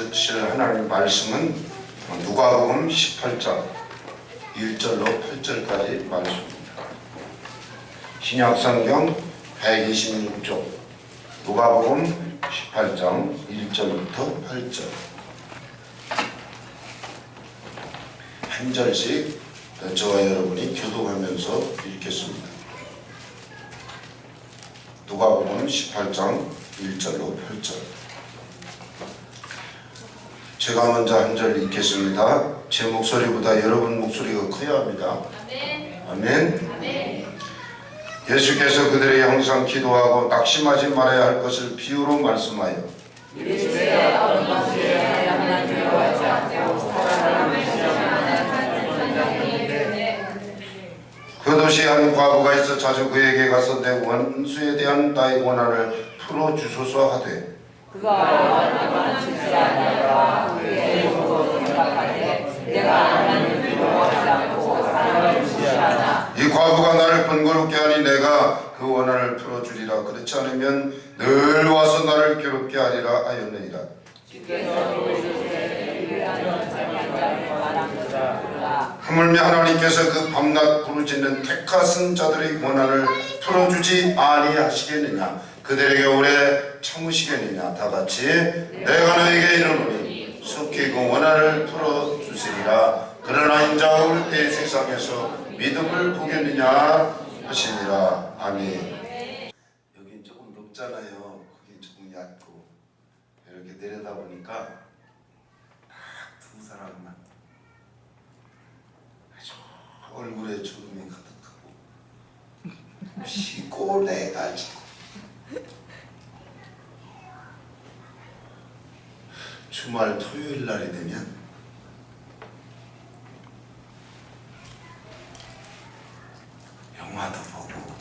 읽으실 하나님 말씀은 누가복음 18장 1절로 8절까지 말씀입니다. 신약성경 126쪽 누가복음 18장 1절부터 8절 한 절씩 저와 여러분이 교독하면서 읽겠습니다. 누가복음 18장 1절로 8절. 제가 먼저 한 절 읽겠습니다. 제 목소리보다 여러분 목소리가 커야 합니다. 아멘. 아멘. 아멘. 예수께서 그들에게 항상 기도하고 낙심하지 말아야 할 것을 비유로 말씀하여 그 도시에 한 과부가 있어 자주 그에게 가서 내 원수에 대한 나의 원한을 풀어주소서 하되 그가 원하는 주지 않으니까 그의 욕으로 생각하되 내가 하나님을 미워하지 않고 사람을 무시하나 이 과부가 나를 번거롭게 하니 내가 그 원한을 풀어주리라. 그렇지 않으면 늘 와서 나를 괴롭게 하리라 하였느니라. 하물며 하나님께서 그 밤낮 부르짖는 택하신 자들의 원한을 풀어주지 아니하시겠느냐. 그들에게 오래 참으시겠느냐. 다같이 내가 너에게 이르노니 속히 그 원한을 풀어주시리라. 그러나 인자가 올 때 세상에서 믿음을 보겠느냐 하시니라. 아멘. 여긴 조금 높잖아요. 거긴 조금 얕고 이렇게 내려다 보니까 딱 두 사람만 아주 얼굴에 주름이 가득하고 피곤해가지고 주말 토요일 날이 되면 영화도 보고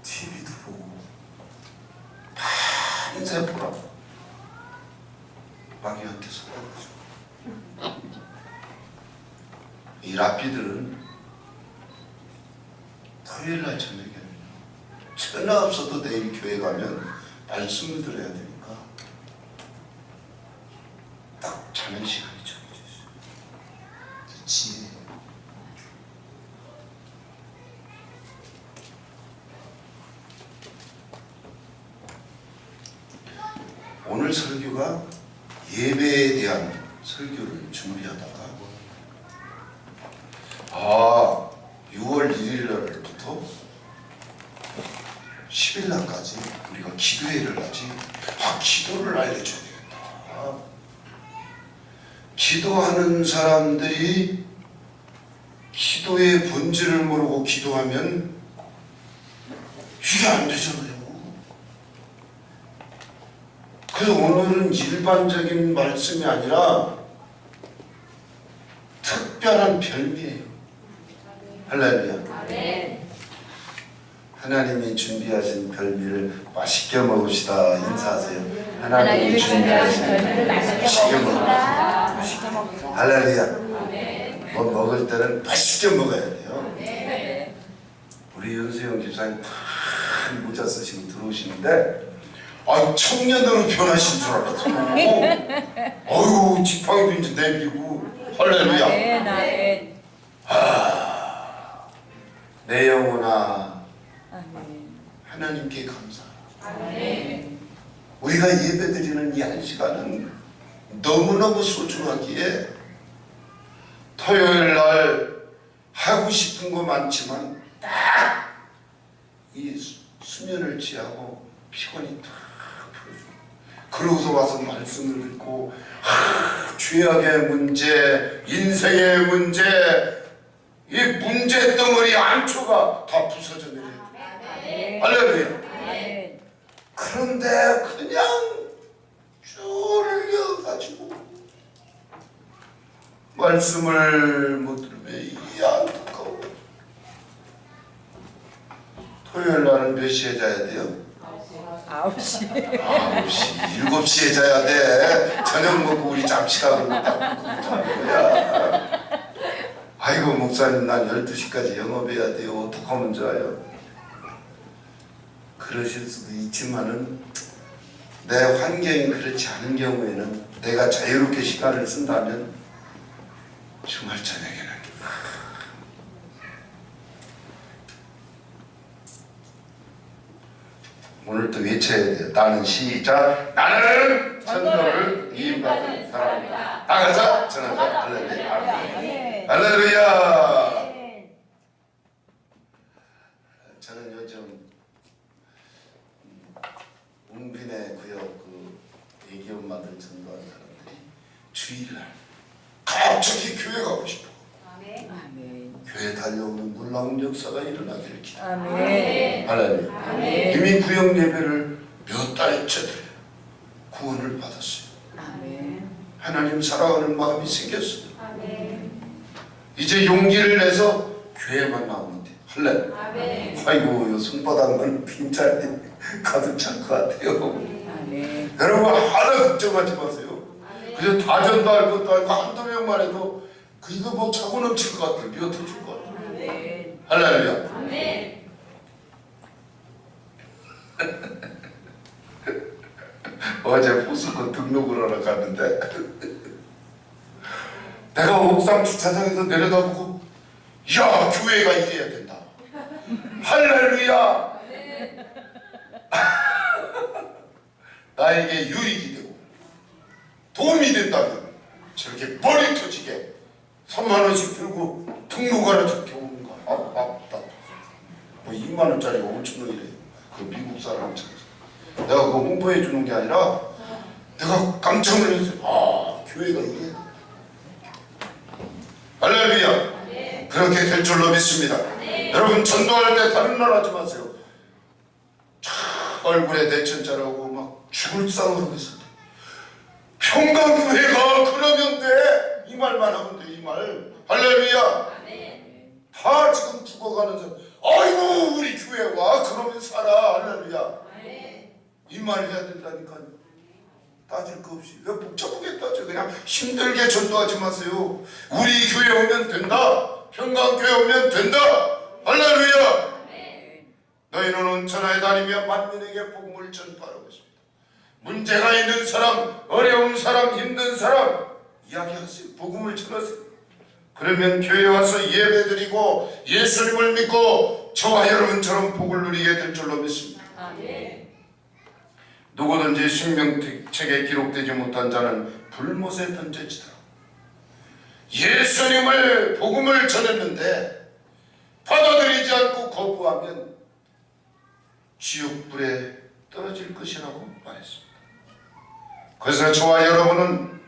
TV도 보고 밤새 보라고 마귀한테 속아가지고 이 라피들은 토요일 날 저녁에 전화 없어도 내일 교회 가면 말씀을 들어야 되니까 딱 자는 시간이 정해져 있어요. 그치? 오늘 설교가 예배에 대한 설교를 준비하다가 6월 1일 날부터 10일 날까지 우리가 기도회를 하지. 기도를 알려줘야 되겠다. 기도하는 사람들이 기도의 본질을 모르고 기도하면 이게 안 되잖아요. 그래서 오늘은 일반적인 말씀이 아니라 특별한 별미예요. 할렐루야. 하나님이 준비하신 별미를 맛있게 먹읍시다. 인사하세요. 하나님이 준비하신 별미를 맛있게 먹읍시다. 할렐루야. 뭐 먹을 때는 맛있게 먹어야 돼요. 우리 윤수영 집사님 큰 모자 쓰시고 들어오시는데 청년으로 변하신 줄 알았어요. 지팡이도 이제 내밀고 할렐루야. 내 영혼아 하나님께 감사합니다. 우리가 예배드리는 이 한 시간은 너무너무 소중하기에 토요일 날 하고 싶은 거 많지만 딱 이 수면을 취하고 피곤이 딱 풀어주고 그러고서 와서 말씀을 듣고 죄악의 문제, 인생의 문제, 이 문제 덩어리 안초가 다 부서져 내려요. 할렐루야. 그런데 그냥 쫄려가지고 말씀을 못 들으면 이 안타까워. 토요일 날은 몇 시에 자야 돼요? 9시. 9시, 7시에 자야 돼. 저녁 먹고 우리 잠시다 그러면 거야. 아이고 목사님 난 12시까지 영업해야 돼요. 어떡하면 좋아요? 그러실 수도 있지만은 내 환경이 그렇지 않은 경우에는 내가 자유롭게 시간을 쓴다면 주말 저녁에는 오늘 또 외쳐야 돼요. 나는 시작. 나는 전도를 이임받은 사람이다. 나가자. 전하자. 할렐루야. 아멘. 할렐루야. 저는 요즘 웅빈의 구역 그 애기 엄마들 전도하는 사람들이 주일날 갑자기 교회 가고 싶어. 아멘. 교회 달려오는 놀라운 역사가 일어나기를 기도합니다. 아멘. 할렐루야. 아멘. 이미 구역 예배를 몇 달째 드려 구원을 받았어요. 아멘. 하나님 사랑하는 마음이 생겼어요. 아멘. 이제 용기를 내서 교회만 나오면 돼. 할렐루야. 아멘. 아이고 요 손바닥만 빈자리 가득 찰 것 같아요. 아멘. 여러분 하나 걱정하지 마세요. 그저 다 전도할 것도 아니고 한두 명만 해도 이거 뭐 차고 넘칠 것 같아요. 미어 터질 것 같아요. 아멘. 할렐루야. 아멘. 어제 포스코 등록을 하러 갔는데 내가 옥상 주차장에서 내려다보고 야 교회가 이래야 된다. 할렐루야. 나에게 유익이 되고 도움이 된다면 저렇게 머리 터지게 3만원씩 들고 등록하러 저렇게 오는 거. 뭐 2만원짜리가 5천원이래. 그 미국 사람처럼. 내가 그거 홍보해 주는 게 아니라 내가 깜짝 놀랐어요. 아 교회가 이게 할렐루야. 네. 그렇게 될 줄로 믿습니다. 네. 여러분 전도할 때 다른 말 하지 마세요. 얼굴에 내천자라고 막 죽을 상을 하고 있을 때 평강교회가 그러면 돼. 이 말만 하면 돼. 이 말. 할렐루야. 네. 다 지금 죽어가는 사람 아이고 우리 교회 와 그러면 살아. 할렐루야. 이 말을 해야 된다니까요. 따질 거 없이 왜 복잡하게 따져. 그냥 힘들게 전도하지 마세요. 우리 교회 오면 된다. 평강교회 오면 된다. 할렐루야. 너희는 온 천하에 다니며 만민에게 복음을 전파하고 있습니다. 문제가 있는 사람, 어려운 사람, 힘든 사람 이야기하세요. 복음을 전하세요. 그러면 교회에 와서 예배드리고 예수님을 믿고 저와 여러분처럼 복을 누리게 될 줄로 믿습니다. 아멘. 누구든지 생명책에 기록되지 못한 자는 불못에 던져지더라. 예수님을 복음을 전했는데 받아들이지 않고 거부하면 지옥불에 떨어질 것이라고 말했습니다. 그래서 저와 여러분은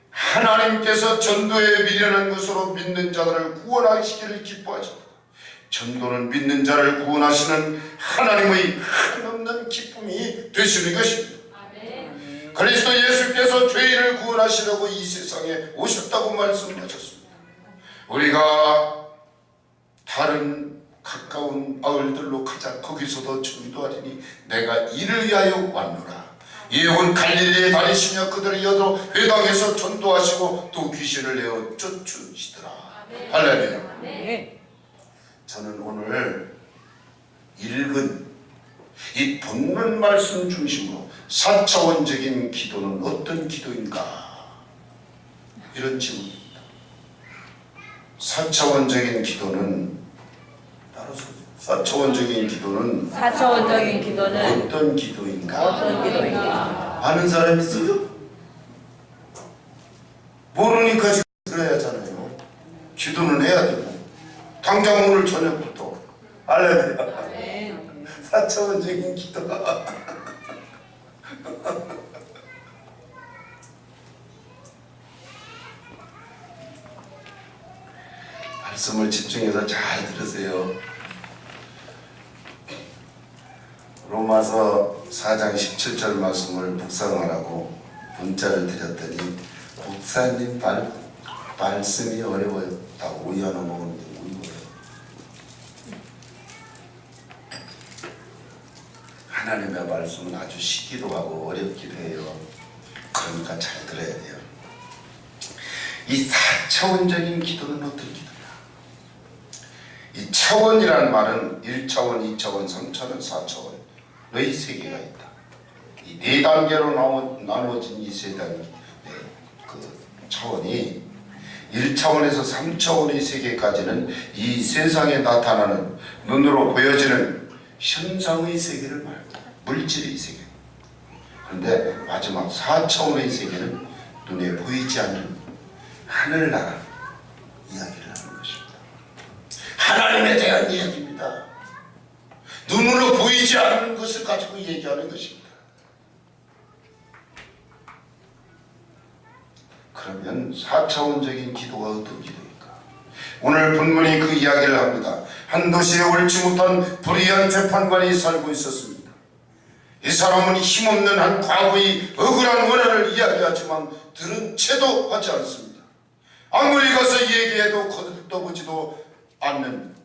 하나님께서 전도에 미련한 것으로 믿는 자들을 구원하시기를 기뻐하십니다. 전도는 믿는 자를 구원하시는 하나님의 한없는 기쁨이 되시는 것입니다. 아멘. 그리스도 예수께서 죄인을 구원하시려고 이 세상에 오셨다고 말씀하셨습니다. 우리가 다른 가까운 마을들로 가자. 거기서도 전도하리니 내가 이를 위하여 왔노라. 예언 갈릴리에 다니시며 그들의 여러 회당에서 전도하시고 또 귀신을 내어 쫓으시더라. 할렐루야. 네. 저는 오늘 읽은 이 본문 말씀 중심으로 4차원적인 기도는 어떤 기도인가? 이런 질문입니다. 4차원적인 기도는 따라서 4차원적인 기도는 어떤 기도인가? 어떤 기도인가? 아는 사람 있어요? 모르니까 지금 그래야 하잖아요. 기도는 해야 되고 당장 오늘 저녁부터 할렐루야. 4차원적인 기도가 말씀을 집중해서 잘 들으세요. 로마서 4장 17절 말씀을 묵상하라고 문자를 드렸더니 목사님 말씀이 어려워요. 다 오이 하나 먹었는데 오이 어려워요. 하나님의 말씀은 아주 쉽기도 하고 어렵기도 해요. 그러니까 잘 들어야 돼요. 이 4차원적인 기도는 어떤 기도냐? 이 차원이란 말은 1차원, 2차원, 3차원, 4차원 의 세계가 있다. 이 이 네 단계로 나누어진 이 세 단계 그 차원이 1차원에서 3차원의 세계까지는 이 세상에 나타나는 눈으로 보여지는 현상의 세계를 말합니다. 물질의 세계. 그런데 마지막 4차원의 세계는 눈에 보이지 않는 하늘나라 이야기를 하는 것입니다. 하나님에 대한 이야기입니다. 눈으로 보이지 않는 것을 가지고 얘기하는 것입니다. 그러면 4차원적인 기도가 어떤 기도일까? 오늘 본문이 그 이야기를 합니다. 한 도시에 옳지 못한 불의한 재판관이 살고 있었습니다. 이 사람은 힘없는 한 과부의 억울한 원한을 이야기하지만 들은 채도 하지 않습니다. 아무리 가서 얘기해도 거들떠보지도 않는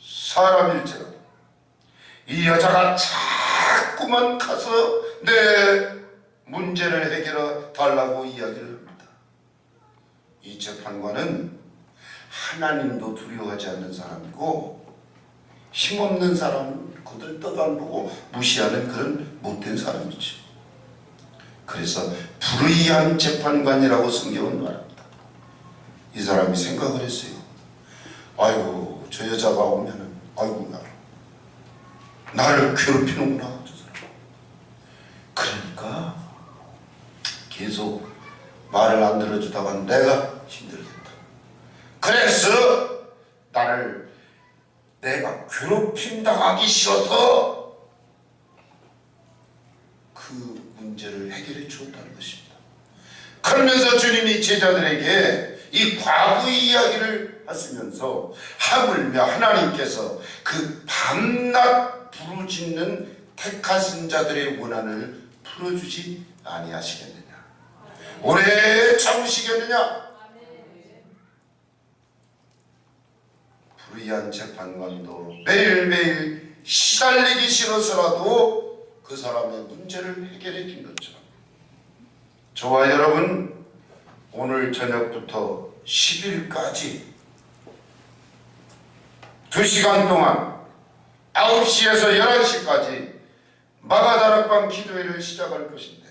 사람일지라도 이 여자가 자꾸만 가서 내 문제를 해결해 달라고 이야기를 합니다. 이 재판관은 하나님도 두려워하지 않는 사람이고 힘없는 사람은 거들떠도 안 보고 무시하는 그런 못된 사람이죠. 그래서 불의한 재판관이라고 성경은 말합니다. 이 사람이 생각을 했어요. 아이고 저 여자가 오면은 아이고 나를 괴롭히는구나 저 사람. 그러니까 계속 말을 안 들어주다가 내가 힘들겠다. 그래서 내가 괴롭힘당하기 싫어서 그 문제를 해결해 주었다는 것입니다. 그러면서 주님이 제자들에게 이 과부의 이야기를 하시면서 하물며 하나님께서 그 밤낮 부르짖는 택하신 자들의 원한을 풀어주지 아니하시겠느냐, 오래 참으시겠느냐. 불의한 재판관도 매일매일 시달리기 싫어서라도 그 사람의 문제를 해결해 준 것처럼 저와 여러분 오늘 저녁부터 10일까지 2시간 동안 9시에서 11시까지 마가다락방 기도회를 시작할 것인데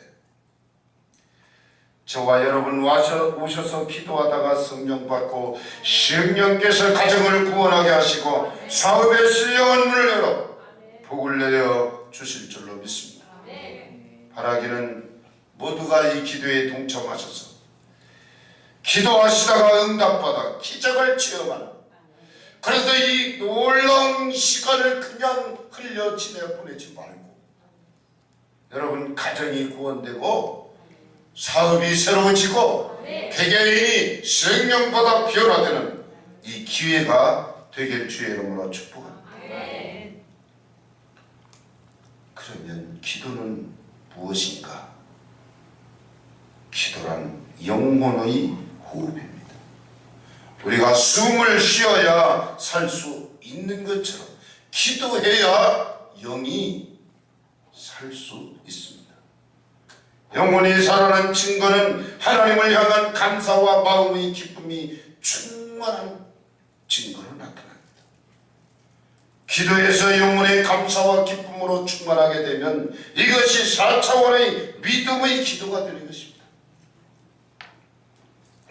저와 여러분 오셔서 기도하다가 성령 받고 성령께서 가정을 구원하게 하시고 사업의 신령한 문을 열어 복을 내려 주실 줄로 믿습니다. 바라기는 모두가 이 기도에 동참하셔서 기도하시다가 응답받아 기적을 체험하는, 그래서 이 놀라운 시간을 그냥 흘려 지내 보내지 말고 여러분 가정이 구원되고 사업이 새로워지고 개개인이 생명보다 변화되는 이 기회가 되길 주의 이름으로 축복합니다. 그러면 기도는 무엇인가? 기도란 영혼의 호흡입니다. 우리가 숨을 쉬어야 살 수 있는 것처럼 기도해야 영이 살 수 있습니다. 영혼이 살아난 증거는 하나님을 향한 감사와 마음의 기쁨이 충만한 증거로 나타납니다. 기도에서 영혼의 감사와 기쁨으로 충만하게 되면 이것이 4차원의 믿음의 기도가 되는 것입니다.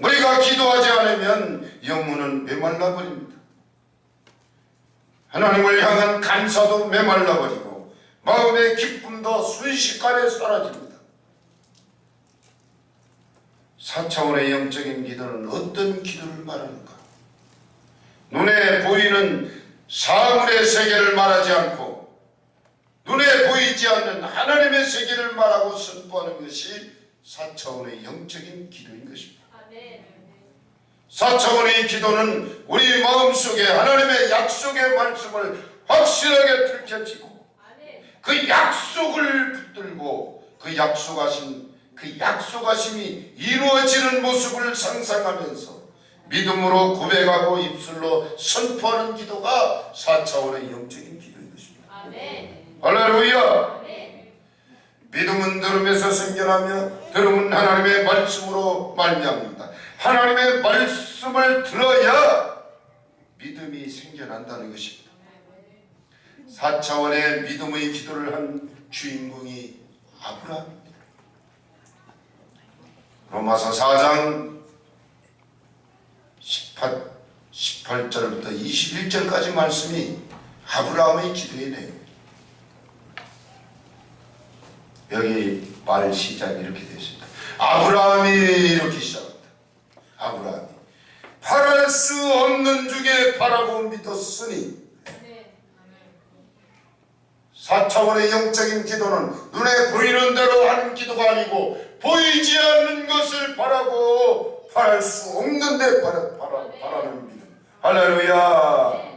우리가 기도하지 않으면 영혼은 메말라 버립니다. 하나님을 향한 감사도 메말라 버리고 마음의 기쁨도 순식간에 사라집니다. 4차원의 영적인 기도는 어떤 기도를 말하는가? 눈에 보이는 사물의 세계를 말하지 않고 눈에 보이지 않는 하나님의 세계를 말하고 선포하는 것이 4차원의 영적인 기도인 것입니다. 4차원의 기도는 우리 마음속에 하나님의 약속의 말씀을 확실하게 들켜지고 그 약속을 붙들고 그 약속하심이 이루어지는 모습을 상상하면서 믿음으로 고백하고 입술로 선포하는 기도가 4차원의 영적인 기도인 것입니다. 할렐루야. 믿음은 들음에서 생겨나며 들음은 하나님의 말씀으로 말미암는다. 하나님의 말씀을 들어야 믿음이 생겨난다는 것입니다. 4차원의 믿음의 기도를 한 주인공이 아브라함입니다. 로마서 4장 18절부터 21절까지 말씀이 아브라함의 기도의 내용입니다. 여기 말 시작이 이렇게 되어 있습니다. 아브라함이 이렇게 시작합니다. 아브라함이 바랄 수 없는 중에 바라고 믿었으니 4차원의 영적인 기도는 눈에 보이는 대로 하는 기도가 아니고 보이지 않는 것을 바라고 바랄 수 없는 데 바라는 믿음. 할렐루야.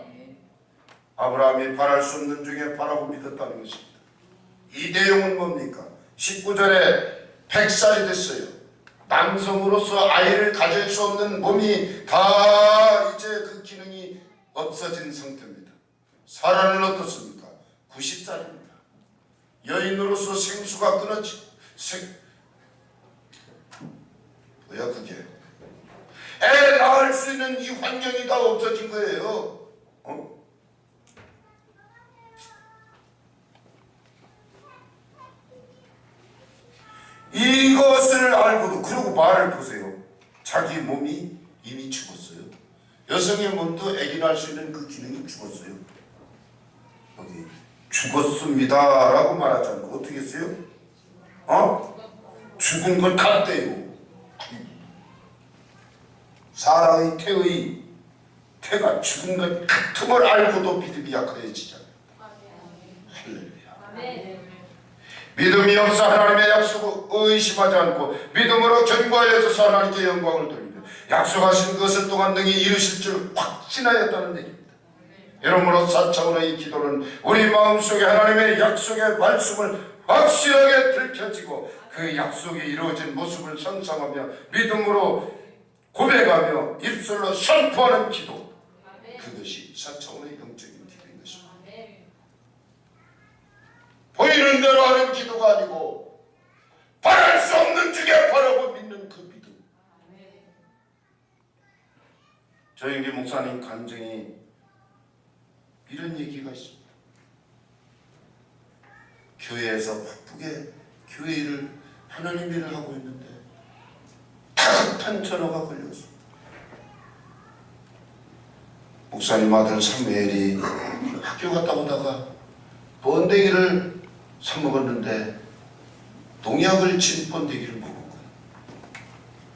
아브라함이 바랄 수 없는 중에 바라고 믿었다는 것입니다. 이 내용은 뭡니까? 19절에 100살이 됐어요. 남성으로서 아이를 가질 수 없는 몸이 다 이제 그 기능이 없어진 상태입니다. 사라는 어떻습니까? 90살입니다. 여인으로서 생수가 끊어지고 뭐야 그게? 애 낳을 수 있는 이 환경이 다 없어진 거예요. 이것을 알고도 그러고 말을 보세요. 자기 몸이 이미 죽었어요. 여성의 몸도 아기 낳을 수 있는 그 기능이 죽었어요. 여기 죽었습니다 라고 말하지 않고 어떻게 했어요? 죽은 걸 같대요. 사라의 태가 죽은 것 같음을 알고도 믿음이 약해지잖아요. 할렐루야. 믿음이 없어 하나님의 약속을 의심하지 않고 믿음으로 견고하여서 하나님께 영광을 돌리며 약속하신 것을 또한 능히 이루실 줄 확신하였다는 얘기입니다. 이러므로 4차원의 기도는 우리 마음속에 하나님의 약속의 말씀을 확실하게 들켜지고 그 약속이 이루어진 모습을 상상하며 믿음으로 고백하며 입술로 선포하는 기도. 그것이 4차원의 영적인 기도인 것입니다. 보이는 대로 하는 기도가 아니고 바랄 수 없는 중에 바라고 믿는 그 믿음. 저희 목사님 간증이 이런 얘기가 있습니다. 교회에서 바쁘게 교회 일을 하나님 일을 하고 있는데 다급한 전화가 걸렸습니다. 목사님 아들 사무엘이 학교 갔다 오다가 번데기를 사 먹었는데 농약을 친 번데기를 먹은 거예요.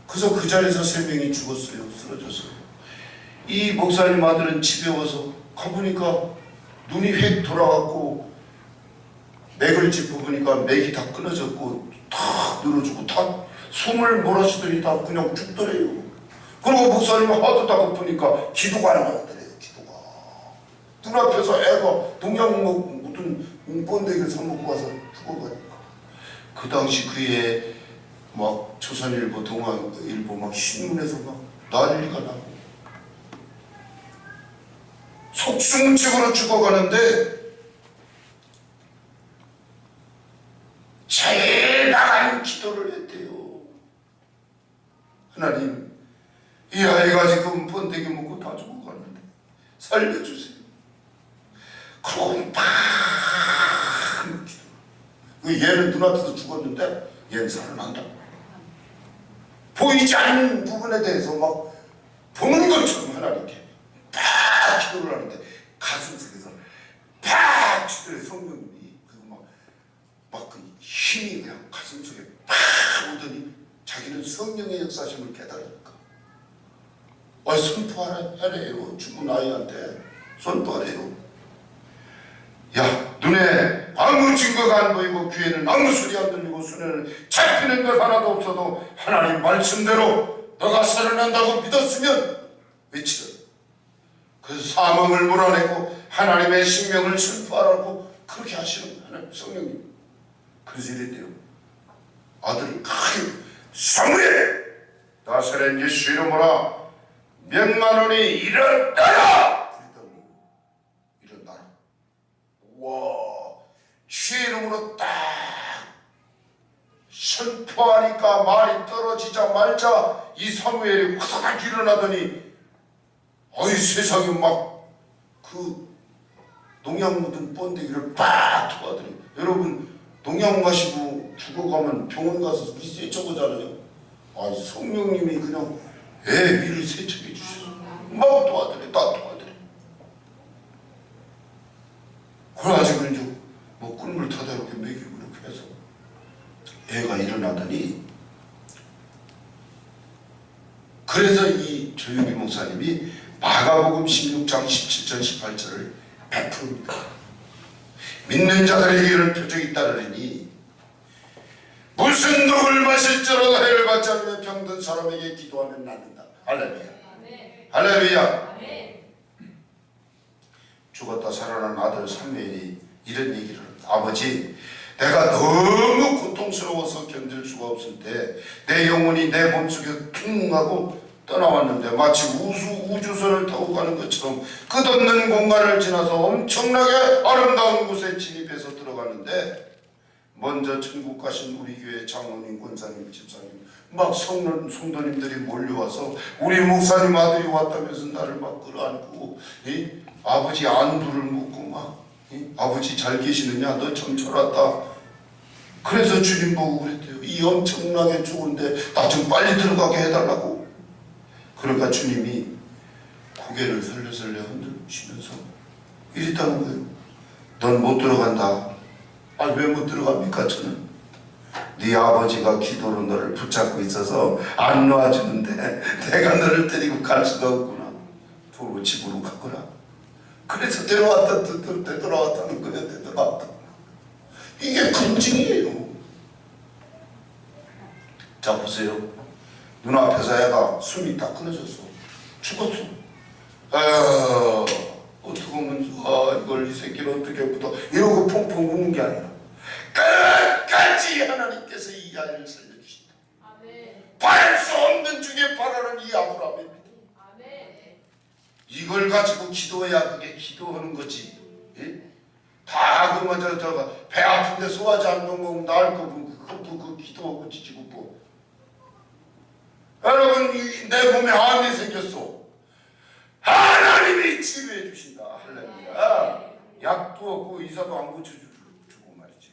그래서 그 자리에서 3명이 죽었어요. 쓰러져서. 이 목사님 아들은 집에 와서 가보니까 눈이 획 돌아갔고 맥을 짚어보니까 맥이 다 끊어졌고 다 늘어지고 다 숨을 몰아쉬더니 다 그냥 죽더래요. 그리고 목사님은 하도 다급하니까 기도가 안 나오더래요. 기도가. 눈앞에서 애가 농약 묻은 번데기를 사 먹고 와서 죽어가니까. 그 당시 그의 막 조선일보, 동아일보 막 신문에서 막 난리가 나고 속수무책으로 죽어가는데 제일 나간 기도를 했대요. 하나님, 이 아이가 지금 번데기 먹고 다 죽어가는데 살려주세요. 그러고 팍 기도. 얘는 눈앞에서 죽었는데 얘는 살아난다. 보이지 않는 부분에 대해서 막 보는 것처럼 하나님께 팍 기도를 하는데 가슴속에서 팍 기도해. 성령님이 막 그 힘이 그냥 가슴속에 팍 오더니 자기는 성령의 역사심을 깨달으니까 선포하래요. 죽은 아이한테 선포하래요. 야, 눈에 아무 증거가 안 보이고 귀에는 아무 소리 안 들리고 손에는 잡히는 것 하나도 없어도 하나님 말씀대로 너가 살아난다고 믿었으면 외치라. 그래서 사망을 몰아내고 하나님의 생명을 선포하라고 그렇게 하시는 하나님 성령님. 그래서 이랬대요. 아들을 크게 사무엘 나사렛 예수 이름으로 몇만원이 일어나라. 그랬더니 일어나라. 와, 주의 이름으로 딱 선포하니까 말이 떨어지자마자 이 사무엘이 화삭 일어나더니 세상에 막 그 농약 묻은 번데기를 빡 토하더니 여러분 농약 마시고 죽어가면 병원 가서 위 세척하잖아요. 아 성령님이 그냥 애 위를 세척해 주셔서 막 도와드려 다 도와드려. 그래가지고 이제 뭐 꿀물 타다 이렇게 먹이고 이렇게 해서 애가 일어나더니 그래서 이 조용기 목사님이 마가복음 16장 17절 18절을 베풉니다. 믿는 자들에게 이런 표적이 따르니 무슨 독을 마실지라도 해를 받지 않으면 병든 사람에게 기도하면 낫는다. 할렐루야. 할렐루야. 죽었다 살아난 아들 사무엘이 이런 얘기를 합니다. 아버지, 내가 너무 고통스러워서 견딜 수가 없을 때 내 영혼이 내 몸속에 퉁 하고 떠나왔는데 마치 우주선을 타고 가는 것처럼 끝없는 공간을 지나서 엄청나게 아름다운 곳에 진입해서 들어갔는데 먼저 천국 가신 우리 교회 장로님, 권사님, 집사님 막 성도님들이 몰려와서 우리 목사님 아들이 왔다면서 나를 막 끌어안고 아버지 안부를 묻고 막 아버지 잘 계시느냐, 너 참 졸았다. 그래서 주님 보고 그랬대요. 이 엄청나게 좋은데 나 좀 빨리 들어가게 해달라고. 그러니까 주님이 고개를 설레설레 흔들시면서 이랬다는 거예요. 넌 못 들어간다. 아, 왜 못 들어갑니까? 저는 네 아버지가 기도로 너를 붙잡고 있어서 안 놔주는데 내가 너를 때리고 갈 수가 없구나. 도로 집으로 가거라. 그래서 되돌아왔다는 거예요. 되돌아왔다. 이게 검증이에요. 자 보세요. 눈앞에서 애가 숨이 딱 끊어졌어. 죽었어. 어떻게 하면 이걸 이 새끼를 어떻게 묻어 이러고 펑펑 우는 게 아니라 끝까지 하나님께서 이 아이를 살려주신다. 바랄 수 없는 중에 바라는 이 아브라함입니다. 이걸 가지고 기도해야 그게 기도하는 거지. 예? 다 그만 배 아픈데 소화제 한 병 먹으면 나을 거고 그 기도하고 지지고 뭐. 여러분 내 몸에 암이 생겼어. 하나님이 치료해 주신다. 할렐루야. 약도 없고 의사도 안 고쳐주고 말이지.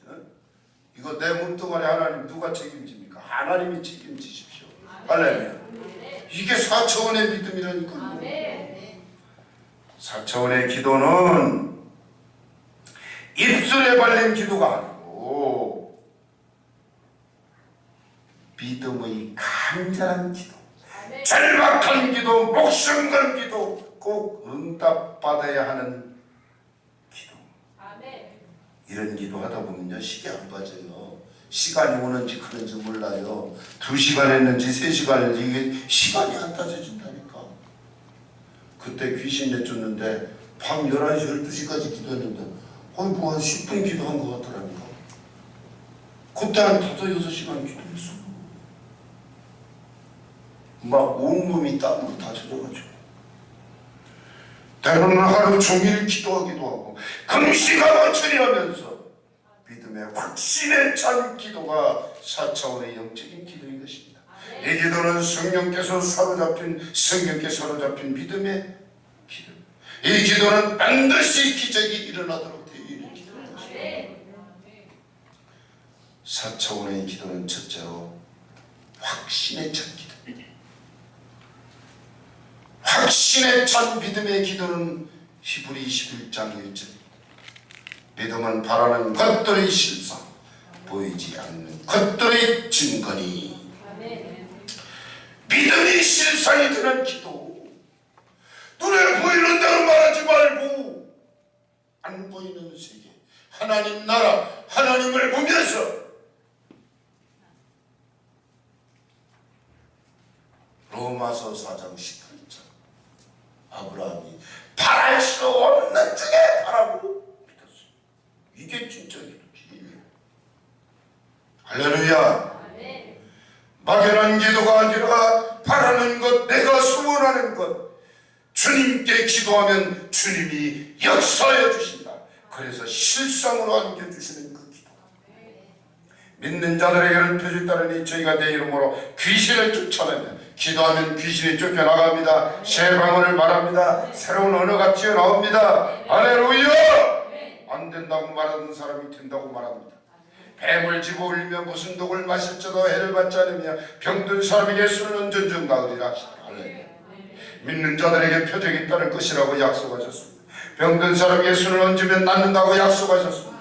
이거 내 몸뚱아리 하나님 누가 책임집니까? 하나님이 책임지십시오. 할렐루야. 이게 4차원의 믿음이라니까요. 4차원의 기도는 입술에 발린 기도가 아니고 믿음의 간절한 기도, 절박한 기도, 목숨 건 기도, 꼭 응답받아야 하는 기도. 이런 기도 하다 보면요 시계 안 빠져요. 시간이 오는지 그런지 몰라요. 2시간 했는지 3시간 했는지 이게 시간이 안 따져진다니까. 그때 귀신 내쫓는데 밤 11시 12시까지 기도했는데 뭐 한 10분 기도한 것 같더라니까. 그때 한 5-6시간 기도했어. 막 온몸이 땀으로 다 젖어가지고 때로는 하루 종일 기도하기도 하고 금시가 거칠이라면서 믿음의 확신에 찬 기도가 4차원의 영적인 기도인 것입니다. 이 기도는 성령께 사로잡힌 믿음의 기도. 이 기도는 반드시 기적이 일어나도록 되어 있는 기도인 것입니다. 4차원의 기도는 첫째로 확신에 찬 기도. 확신에 찬 믿음의 기도는 히브리 21장 1절. 믿음은 바라는 것들의 실상, 보이지 않는 것들의 증거니. 믿음이 실상이 되는 기도. 눈에 보이는 대로 말하지 말고 안 보이는 세계, 하나님 나라, 하나님을 보면서 로마서 4장 18절 아브라함이 바랄 수 없는 중에 바라고 믿었어요. 이게 진짜 기도지. 할렐루야. 막연한 기도가 아니라 바라는 것, 내가 소원하는 것, 주님께 기도하면 주님이 역사해 주신다. 그래서 실상으로 안겨주시는 그 기도. 믿는 자들에게는 표지 따르니 저희가 내 이름으로 귀신을 쫓아내면 기도하면 귀신이 쫓겨나갑니다. 새 방언을 말합니다. 새로운 언어가 튀어나옵니다. 할렐루야. 안 된다고 말하는 사람이 된다고 말합니다. 뱀을 집어올리며 무슨 독을 마실지도 해를 받지 않으며 병든 사람에게 술을 얹은 나으리라 하시더라. 믿는 자들에게 표적이 따를 것이라고 약속하셨습니다. 병든 사람에게 술을 얹으면 낫는다고 약속하셨습니다.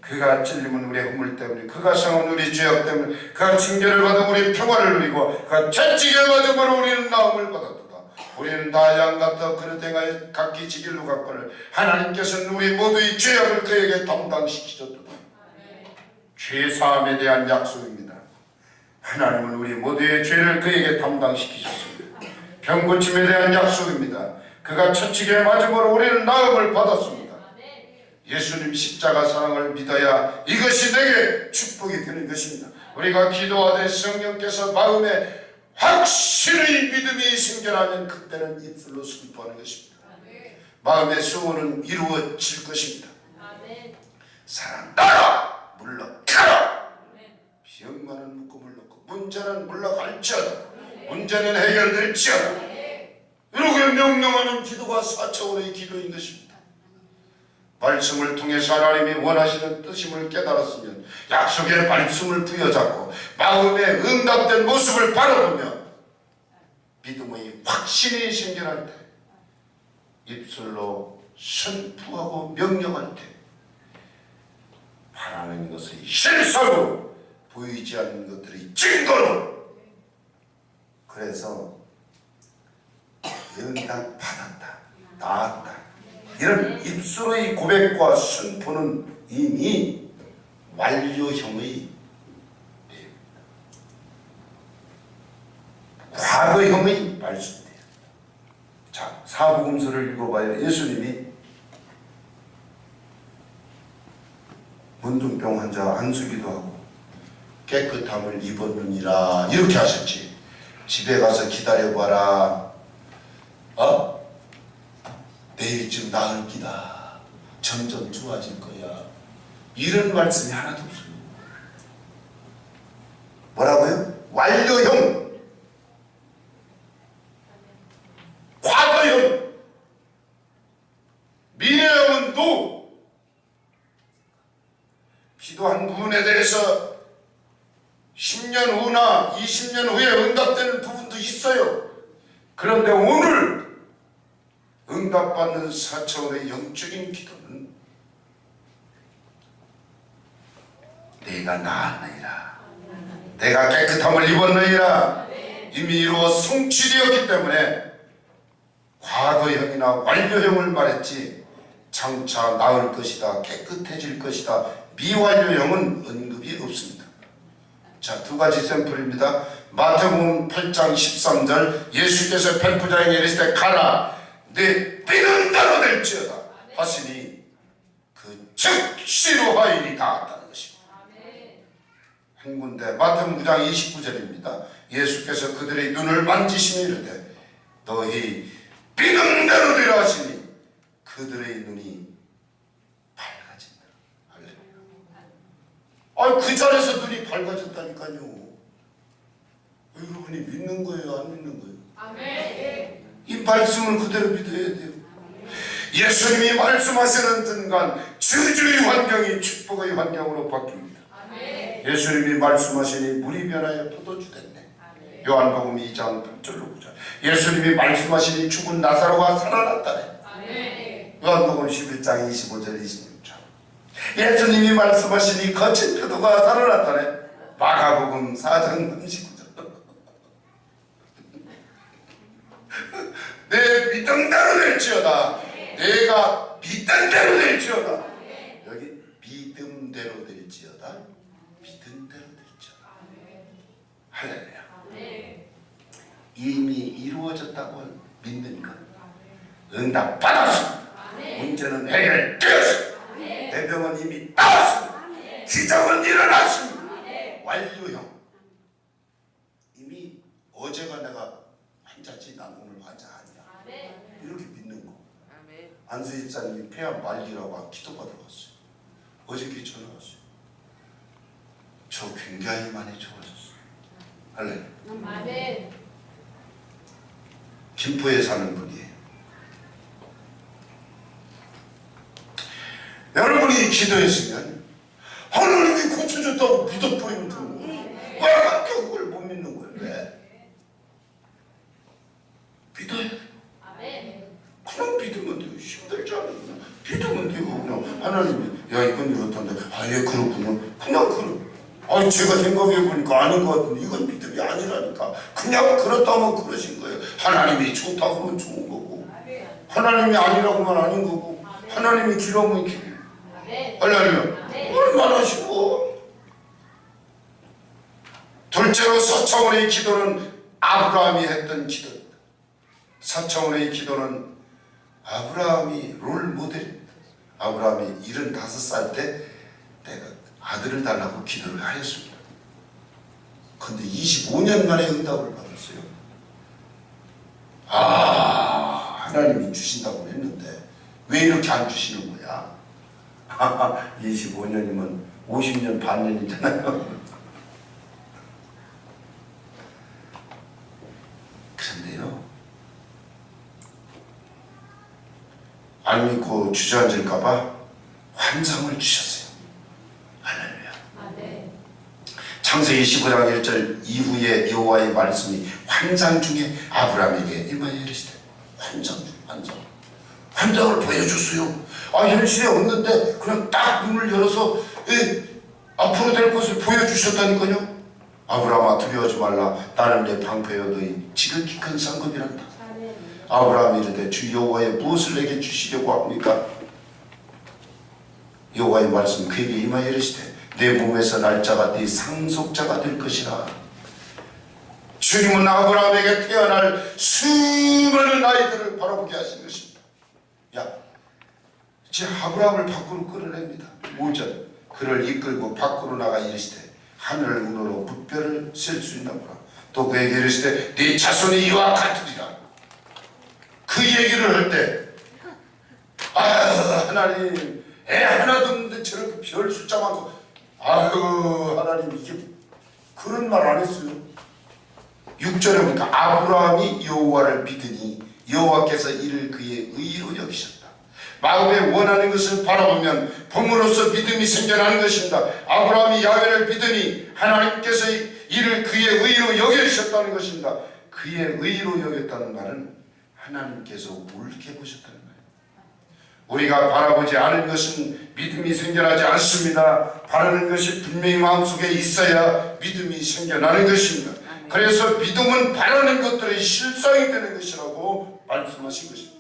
그가 찔림은 우리의 허물 때문에, 그가 상은 우리 죄악 때문에, 그가 징계를 받아 우리 평화를 누리고, 그가 채찍에 맞음으로 우리는 나음을 받았도다. 우리는 다 양 같아 그릇 행하여 각기 지길로 갔거늘 하나님께서는 우리 모두의 죄악을 그에게 담당시키셨도다. 죄 사함에 대한 약속입니다. 하나님은 우리 모두의 죄를 그에게 담당시키셨습니다. 병 고침에 대한 약속입니다. 그가 채찍에 맞음으로 우리는 나음을 받았습니다. 예수님 십자가 사랑을 믿어야 이것이 내게 축복이 되는 것입니다. 우리가 기도하되 성령께서 마음에 확실히 믿음이 생겨나면 그때는 입술로 선포하는 것입니다. 마음의 소원은 이루어질 것입니다. 사랑하라 물러가라. 병만은 묶음을 놓고 문제는 물러갈지어다. 문제는 해결될지어다. 이렇게 명령하는 기도가 4차원의 기도인 것입니다. 말씀을 통해서 하나님이 원하시는 뜻임을 깨달았으면 약속의 말씀을 부여잡고 마음에 응답된 모습을 바라보며 믿음의 확신이 생겨날 때, 입술로 선포하고 명령할 때 바라는 것의 실상으로 보이지 않는 것들의 증거로, 그래서 응답 받았다, 나았다, 이런 입술의 고백과 선포는 이미 완료형의 과거형의 말씀이에요. 자, 사복음서를 읽어봐요. 예수님이 문둥병 환자 안수기도 하고 깨끗함을 입었느니라 이렇게 하셨지. 집에 가서 기다려봐라. 내일쯤 나을 기다. 점점 좋아질 거야. 이런 말씀이 하나도 없어요. 뭐라고요? 완료형, 과거형, 미래형은 노. 기도한 부분에 대해서 10년 후나 20년 후에 응답되는 부분도 있어요. 그런데 오늘 응답받는 4차원의 영적인 기도는 내가 나았느니라, 내가 깨끗함을 입었느니라 이미 이루어 성취되었기 때문에 과거형이나 완료형을 말했지 장차 나을 것이다, 깨끗해질 것이다, 미완료형은 언급이 없습니다. 자, 두 가지 샘플입니다. 마태복음 8장 13절 예수께서 백부장에게 이르시되 가라 내 믿는 대로 될지어다 하시니 그 즉시로 하인이 나았다는 것입니다. 한 군데 마태복음 9장 29절입니다. 예수께서 그들의 눈을 만지시며 이르되 너희 믿는 대로 되라 하시니 그들의 눈이 밝아진다. 할렐루야. 그 자리에서 눈이 밝아졌다니까요. 여러분이 믿는 거예요, 안 믿는 거예요? 아멘. 이 말씀을 그대로 믿어야 돼요. 예수님이 말씀하시는 순간 저주의 환경이 축복의 환경으로 바뀝니다. 예수님이 말씀하시니 물이 변하여 포도주 됐네. 요한복음 2장 8절로 9절. 예수님이 말씀하시니 죽은 나사로가 살아났다네. 요한복음 11장 25절 26절. 예수님이 말씀하시니 거친 표도가 살아났다네. 마가복음 4장 39절. 내 믿음대로 될지어다. 내가 믿음대로 될지어다. 여기 믿음대로 될지어다. 믿음대로 될지어다. 할렐루야. 이미 이루어졌다고 믿는 것, 응답 받았습니다. 문제는 해결되었습니다. 내 병은 이미 나았습니다. 기적은 일어났습니다. 완료형. 이미 어제가 내가 환자지 난 오늘 환자 아니야. 이렇게 믿는 거. 안수 집사님이 폐암 말기라고 기도받으러 갔어요. 어저께 전화 왔어요. 저 굉장히 많이 좋아졌어요. 할렐루야. 김포에 사는 분이에요. 여러분이 기도했으면 하나님이 고쳐줬다고 믿어버리면 되는 거예요. 왜 그렇게 그걸 못 믿는 거예요? 왜? 믿어야 돼요. 그냥 믿으면 돼요. 힘들지 않아요. 믿으면 되고 그냥 하나님이 야 이건 이렇던데 예 그렇군요. 그냥 제가 생각해보니까 아닌 것 같은데 이건 믿음이 아니라니까. 그냥 그렇다면 그러신 거예요. 하나님이 좋다고 하면 좋은 거고 하나님이 아니라고 하면 아닌 거고 하나님이 길어면 길. 할렐루야. 얼마나 쉬워. 둘째로 4차원의 기도는 아브라함이 했던 기도입니다. 4차원의 기도는 아브라함이 롤 모델입니다. 아브라함이 75살 때 내가 아들을 달라고 기도를 하였습니다. 그런데 25년 만에 응답을 받았어요. 하나님이 주신다고 했는데 왜 이렇게 안 주시는 거야? 25년이면 50년 반년이잖아요. 그런데요, 안 믿고 주저앉을까봐 환상을 주셨어요. 할렐루야. 창세기 15장 1절 이후에 여호와의 말씀이 환상 중에 아브라함에게 임하여 이르시되 환상을 보여줬어요. 현실에 없는데 그냥 딱 눈을 열어서 앞으로 될 것을 보여주셨다니까요. 아브라함아 두려워하지 말라. 나는 내 방패여 너희 지극히 큰 상급이란다. 아브라함이 이르되 주 여호와의 무엇을 내게 주시려고 합니까? 여호와의 말씀 그에게 임하여 이르시되 내 몸에서 날짜가 네 상속자가 될 것이라. 주님은 아브라함에게 태어날 수많은 아이들을 바라보게 하신 것입니다. 이제 아브라함을 밖으로 끌어냅니다. 5절 그를 이끌고 밖으로 나가 이르시되 하늘 운으로 붓별을 셀 수 있나 보라. 또 그에게 이르시되 네 자손이 이와 같으리라. 그 얘기를 할 때 하나님 애 하나도 없는데 저렇게 별 숫자 많고 하나님 이게 그런 말 안 했어요. 6절에 보니까 아브라함이 여호와를 믿으니 여호와께서 이를 그의 의로 여기셨다. 마음에 원하는 것을 바라보면 범으로써 믿음이 생겨나는 것입니다. 아브라함이 야훼를 믿으니 하나님께서 이를 그의 의로 여기셨다는 것입니다. 그의 의로 여겼다는 말은 하나님께서 옳게 보셨다는 말이에요. 우리가 바라보지 않은 것은 믿음이 생겨나지 않습니다. 바라는 것이 분명히 마음속에 있어야 믿음이 생겨나는 것입니다. 그래서 믿음은 바라는 것들의 실상이 되는 것이라고 말씀하신 것입니다.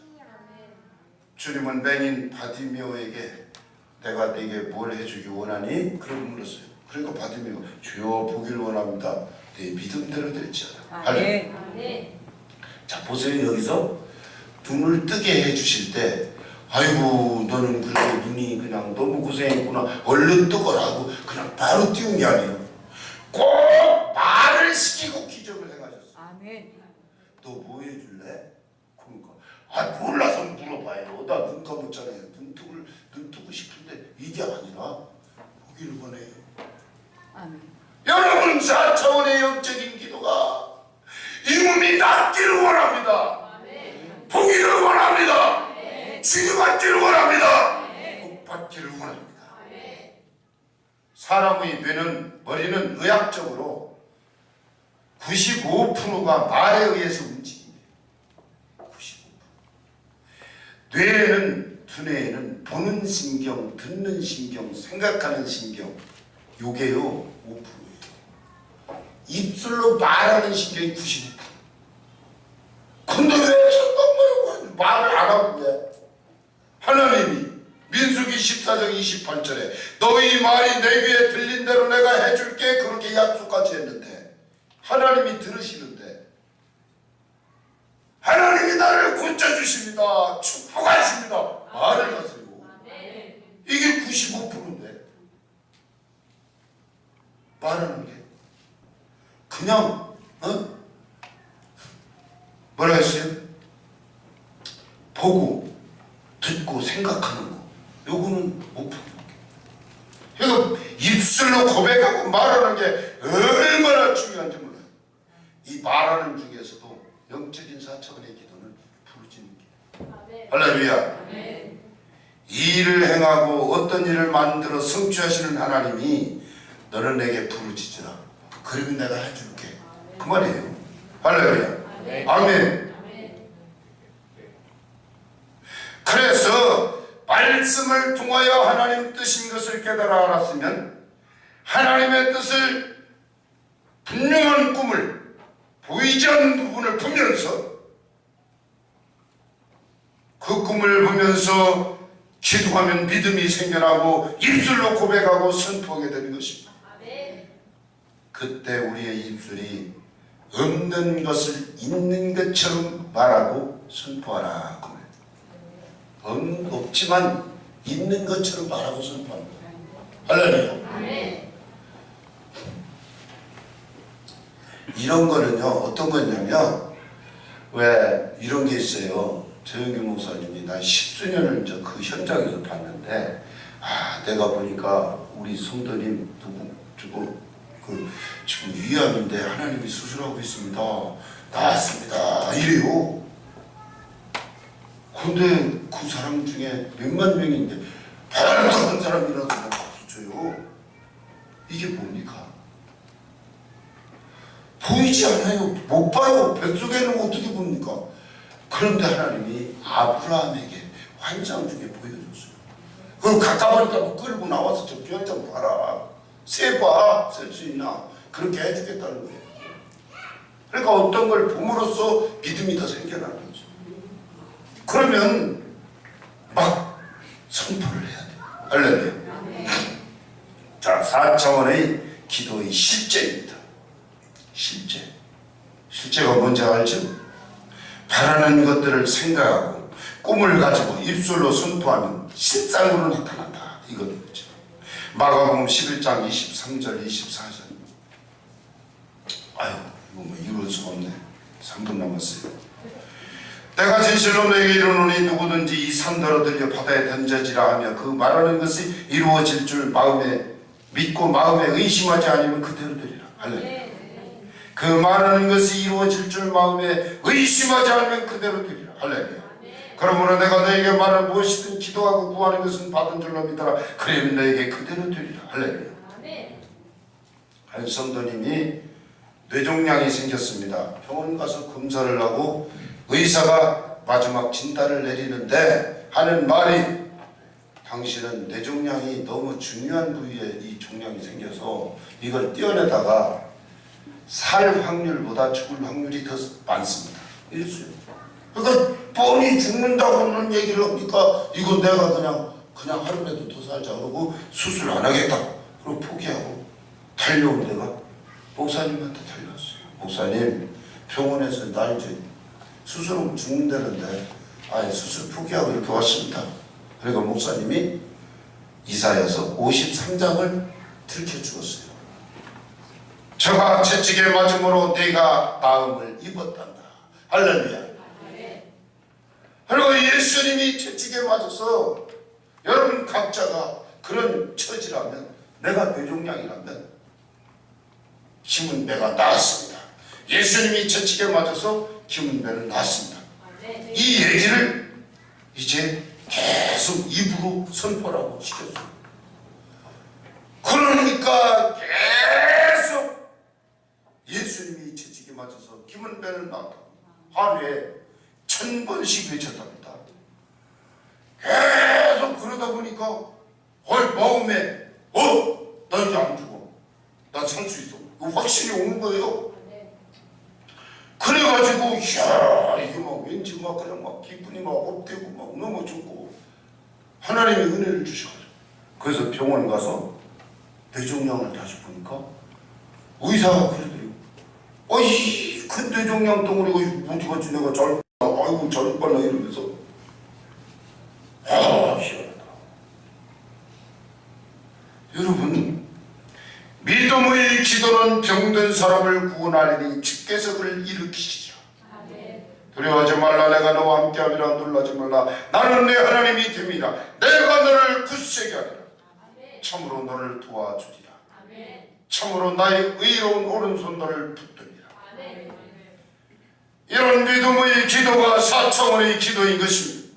주님은 맹인 바디메오에게 내가 네게 뭘 해주기 원하니? 그러고 물었어요. 그러니까 바디메오 주여 보기를 원합니다. 네 믿음대로 될지어다. 할렐루야. 자 보세요. 여기서 눈을 뜨게 해주실 때 아이고 너는 그렇게 눈이 그냥 너무 고생했구나 얼른 뜨거라 하고 그냥 바로 띄운 게 아니에요. 꼭 말을 시키고 기적을 행하셨어요. 너 뭐 해줄래? 그러니까 몰라서 물어봐요. 나 눈 감았잖아요. 눈 뜨고 싶은데 이게 아니라 보기를 원해요. 여러분 4차원의 영적인 기도가 이 몸이 낫기를 원합니다. 보기를 원합니다. 치유받기를 원합니다. 복받기를 원합니다. 사람의 머리는 의학적으로 95%가 말에 의해서 움직입니다. 95%. 두뇌에는 보는 신경, 듣는 신경, 생각하는 신경 요게요 5%예요. 입술로 말하는 신경이 95%. 근데 왜 잠깐만요 말을 안 하고 왜? 하나님이 민수기 14장 28절에 너희 말이 내 귀에 들린 대로 내가 해줄게 그렇게 약속까지 했는데 하나님이 들으시는데 하나님이 나를 고쳐주십니다. 축복하십니다. 말을 하세요. 이게 95%인데 말하는 게 그냥 뭐라 했어요? 보고 듣고 생각하는 거 요거는 5%. 그러니까 입술로 고백하고 말하는 게 얼마나 중요한지 몰라요. 이 말하는 중에서도 영적인 4차원의 기도는 부르짖는 게 할렐루야. 이 일을 행하고 어떤 일을 만들어 성취하시는 하나님이 너는 내게 부르짖으라. 그리고 내가 해줄게. 그 말이에요. 할렐루야. 아멘. 그래서 말씀을 통하여 하나님 뜻인 것을 깨달아 알았으면 하나님의 뜻을 분명한 꿈을 보이지 않는 부분을 보면서 그 꿈을 보면서 기도하면 믿음이 생겨나고 입술로 고백하고 선포하게 되는 것입니다. 그때 우리의 입술이 없는 것을 있는 것처럼 말하고 선포하라. 없지만 있는 것처럼 말하고 선포합니다. 할렐루야. 이런 거는요, 어떤 거냐면, 왜 이런 게 있어요. 조영규 목사님이 나 10수년을 그 현장에서 봤는데, 내가 보니까 우리 성도님 지금 위암인데 하나님이 수술하고 있습니다. 나았습니다. 이래요. 근데 그 사람 중에 몇만 명인데 발도 한 사람이라도 박수 쳐요. 이게 뭡니까? 보이지 않아요. 못 봐요. 뱃속에는 어떻게 봅니까? 그런데 하나님이 아브라함에게 환상 중에 보여줬어요. 그걸 가까우니까 끌고 나와서 저 뼈장 봐라. 세봐. 쓸 수 있나? 그렇게 해주겠다는 거예요. 그러니까 어떤 걸 봄으로써 믿음이 더 생겨나는 거죠. 그러면 막 선포를 해야 돼요. 할렐루야. 자, 4차원의 기도의 실제입니다. 실제가 뭔지 알죠? 바라는 것들을 생각하고 꿈을 가지고 입술로 선포하면 실상으로 나타난다. 이거죠. 마가복음 11장 23절 24절. 아유, 이거 뭐 이룰 수가 없네. 3분 남았어요. 내가 진실로 너에게 이르노니 누구든지 이 산더러 들려 바다에 던져지라 하며 그 말하는 것이 이루어질 줄 마음에 믿고 마음에 의심하지 않으면 그대로 되리라. 할렐루야. 그 말하는 것이 이루어질 줄 마음에 의심하지 않으면 그대로 되리라. 할렐루야. 그러므로 내가 너에게 말한 무엇이든 기도하고 구하는 것은 받은 줄로 믿어라. 그러면 너에게 그대로 되리라. 할렐루야. 한 성도님이 뇌종양이 생겼습니다. 병원 가서 검사를 하고 의사가 마지막 진단을 내리는데 하는 말이, 당신은 뇌종양이 너무 중요한 부위에 이 종양이 생겨서 이걸 떼어내다가 살 확률보다 죽을 확률이 더 많습니다. 이랬어요. 그러니까 뻔히 죽는다고는 얘기를 합니까? 이건 내가 그냥 하루라도 더 살자 그러고 수술 안 하겠다 그러고 포기하고 달려온 데가 목사님한테 달려왔어요. 목사님, 병원에서 나 이제 수술하면 죽는다는데 수술 포기하고 이렇게 왔습니다. 그러니까 목사님이 이사야서 53장을 들켜 주었어요. 저가 채찍에 맞음으로 네가 나음을 입었단다. 할렐루야. 그리고 예수님이 채찍에 맞아서 여러분 각자가 그런 처지라면, 내가 뇌종양이라면 김은배가 나았습니다. 예수님이 채찍에 맞아서 김은배는 나았습니다. 이 얘기를 이제 계속 입으로 선포라고 시켰어요. 그러니까 계속 예수님이 채찍에 맞아서 김은배는 나왔다. 하루에 1000번씩 외쳤답니다. 계속 그러다 보니까 마음에 나 이제 안 죽어. 나 살 수 있어. 확신이 오는 거예요. 그래가지고 이게 막 왠지 막 그냥 막 기분이 막 업되고 막 너무 좋고 하나님의 은혜를 주셔가지고, 그래서 병원 가서 뇌종양을 다시 보니까 의사가 그러더래요. 이 큰 뇌종양 덩어리가 어디 갔지? 내가 잘 빨라 이러면서 희한하다. 여러분, 믿음의 기도는 병든 사람을 구원하리니 주께서 그를 일으키시리라. 두려워하지 말라. 내가 너와 함께함이라. 놀라지 말라. 나는 내 하나님이 됨이라. 내가 너를 굳세게 하리라. 참으로 너를 도와주리라. 참으로 나의 의로운 오른손 너를 붙들리라. 이런 믿음의 기도가 4차원의 기도인 것입니다.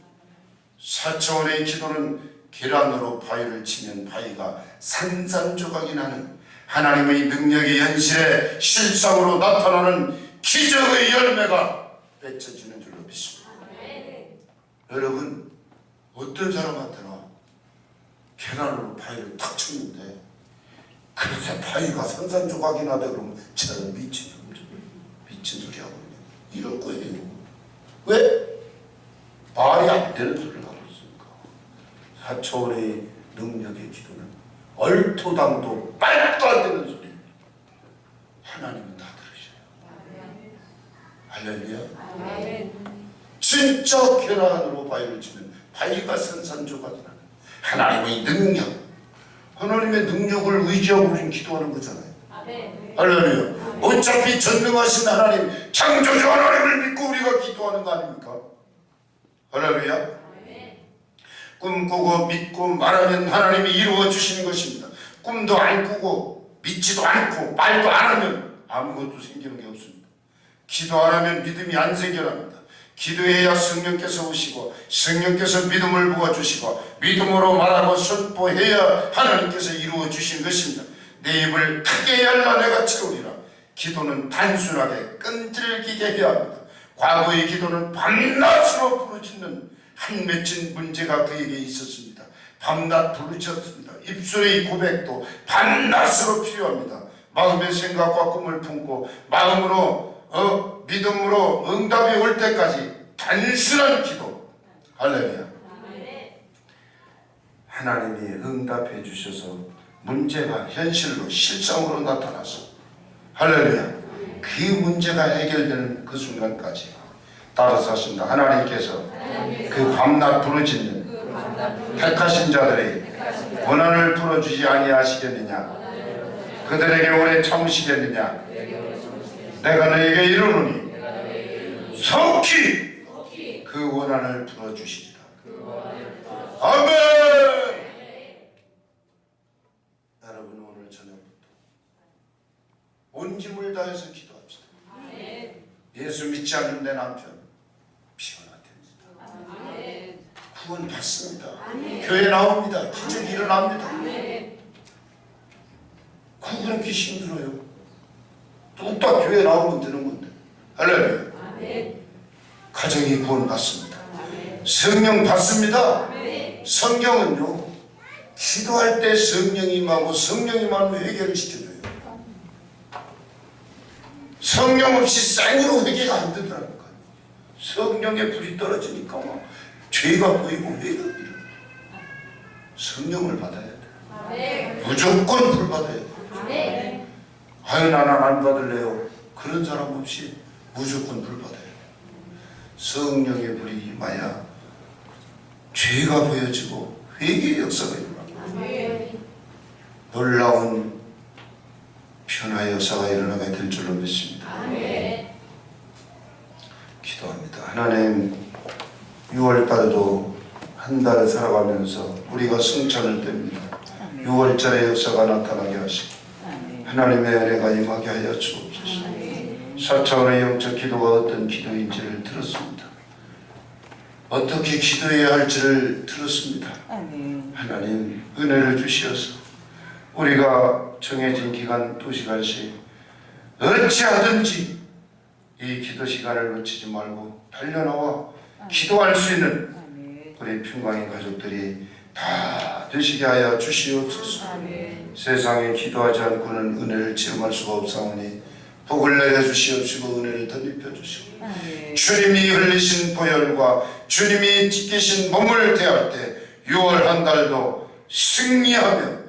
4차원의 기도는 계란으로 바위를 치면 바위가 산산조각이 나는 하나님의 능력이 현실에 실상으로 나타나는 기적의 열매가 맺혀지는 줄로 믿습니다. 여러분, 어떤 사람한테나 계란으로 바위를 탁 쳤는데 그래서 바위가 산산조각이 나다 그러면 저는 미친 소리 하고 이럴 거예요. 왜? 말이 안 되는 소리를 하고 있으니까. 4차원의 능력의 기도는 얼토당도 말도 안 되는 소리. 하나님은 다 들으셔요. 할렐루야. 진짜 계란으로 바위를 치면 바위가 산산조각이 나는 하나님의 능력. 하나님의 능력을 의지하고 우리는 기도하는 거잖아요. 할렐루야. 어차피 전능하신 하나님, 창조주 하나님을 믿고 우리가 기도하는 거 아닙니까? 할렐루야. 꿈꾸고 믿고 말하면 하나님이 이루어 주시는 것입니다. 꿈도 안 꾸고 믿지도 않고 말도 안 하면 아무것도 생기는 게 없습니다. 기도 안 하면 믿음이 안 생겨납니다. 기도해야 성령께서 오시고 성령께서 믿음을 부어주시고 믿음으로 말하고 선포해야 하나님께서 이루어 주신 것입니다. 내 입을 크게 열라 내가 채우리라. 기도는 단순하게 끈질기게 해야 합니다. 과거의 기도는 밤낮으로 부르짖는 한 맺힌 문제가 그에게 있었습니다. 밤낮 부르짖었습니다. 입술의 고백도 밤낮으로 필요합니다. 마음의 생각과 꿈을 품고 마음으로 믿음으로 응답이 올 때까지 단순한 기도. 할렐루야. 하나님이 응답해 주셔서 문제가 현실로 실상으로 나타나서 할렐루야. 그 문제가 해결되는 그 순간까지 따라서 하신다. 하나님께서 그 밤낮 부르짖는 택하신 자들의 원한을 풀어주지 아니하시겠느냐. 그들에게 오래 참으시겠느냐. 내가 너에게 이르노니 속히 그 원한을 풀어주시리라. 아멘. 여러분, 오늘 저녁부터 온 힘을 다해서 기도합시다. 예수 믿지 않는 내 남편 피곤하답니다. 구원 받습니다. 교회 나옵니다. 기적이 일어납니다. 구원하기 힘들어요. 뚝딱 교회 나오면 되는 건데. 할렐루야. 가정이 구원 받습니다. 성령 받습니다. 성경은요, 기도할 때 성령이 임하고 성령이 임하면 회개를 시켜줘요. 성령 없이 생으로 회개가 안 된다니까. 성령의 불이 떨어지니까 막 죄가 보이고 회개가 일어나. 성령을 받아야 돼. 무조건 불 받아야 돼. 아유, 나는 안 받을래요. 그런 사람 없이 무조건 불 받아야 돼. 성령의 불이 임하야 죄가 보여지고 회개의 역사가 일어납니다. 놀라운 변화의 역사가 일어나게 될 줄로 믿습니다. 기도합니다. 하나님, 6월달도 한 달을 살아가면서 우리가 승천을 뗍니다. 6월절의 역사가 나타나게 하시고 하나님의 은혜가 임하게 하여 주옵소서. 4차원의 영적 기도가 어떤 기도인지를 들었습니다. 어떻게 기도해야 할지를 들었습니다. 하나님, 은혜를 주시어서 우리가 정해진 기간 2시간씩 어찌하든지 이 기도 시간을 놓치지 말고 달려나와 기도할 수 있는 우리 평강의 가족들이 다 되시게 하여 주시옵소서. 세상에 기도하지 않고는 은혜를 체험할 수가 없사오니 복을 내려주시옵시고 은혜를 덧입혀 주시고 주님이 흘리신 보혈과 주님이 지키신 몸을 대할 때 6월 한 달도 승리하며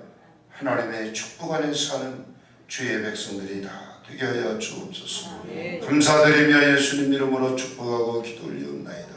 하나님의 축복 안에 사는 주의 백성들이 다 되게 하여 주옵소서. 감사드리며 예수님 이름으로 축복하고 기도 올리옵나이다.